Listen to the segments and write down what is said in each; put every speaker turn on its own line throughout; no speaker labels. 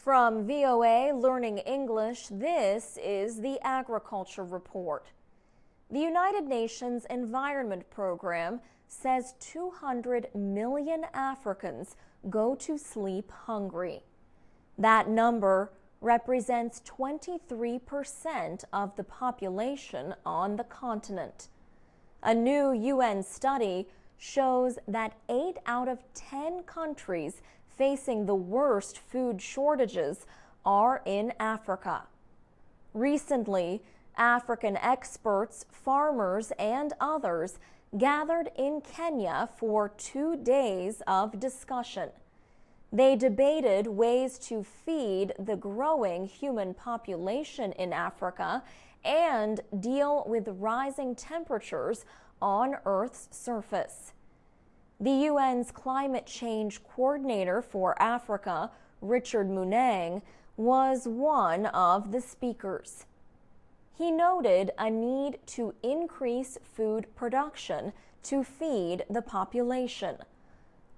From VOA Learning English, this is the Agriculture Report. The United Nations Environment Program says 200 million Africans go to sleep hungry. That number represents 23% of the population on the continent. A new UN study shows that 8 out of 10 countries facing the worst food shortages are in Africa. Recently, African experts, farmers, and others gathered in Kenya for 2 days of discussion. They debated ways to feed the growing human population in Africa and deal with rising temperatures on Earth's surface. The UN's climate change coordinator for Africa, Richard Muneng, was one of the speakers. He noted a need to increase food production to feed the population.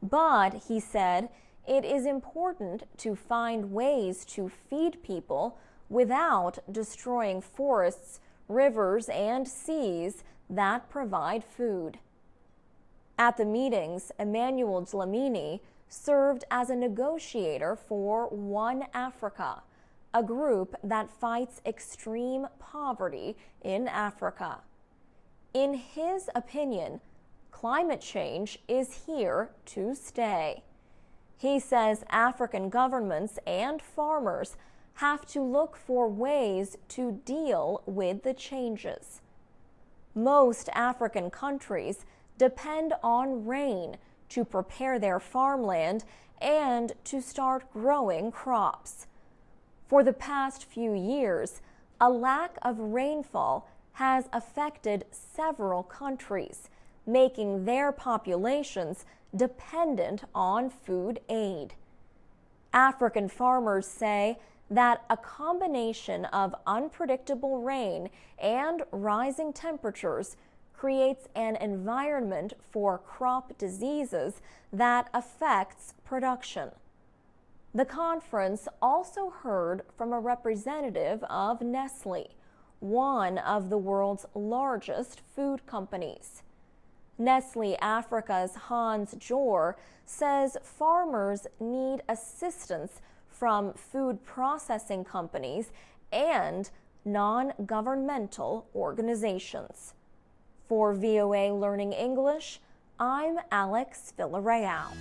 But, he said, it is important to find ways to feed people without destroying forests, rivers, and seas that provide food. At the meetings, Emmanuel Dlamini served as a negotiator for One Africa, a group that fights extreme poverty in Africa. In his opinion, climate change is here to stay. He says African governments and farmers have to look for ways to deal with the changes. Most African countries depend on rain to prepare their farmland and to start growing crops. For the past few years, a lack of rainfall has affected several countries, making their populations dependent on food aid. African farmers say that a combination of unpredictable rain and rising temperatures creates an environment for crop diseases that affects production. The conference also heard from a representative of Nestle, one of the world's largest food companies. Nestle Africa's Hans Jor says farmers need assistance from food processing companies and non-governmental organizations. For VOA Learning English, I'm Alex Villarreal.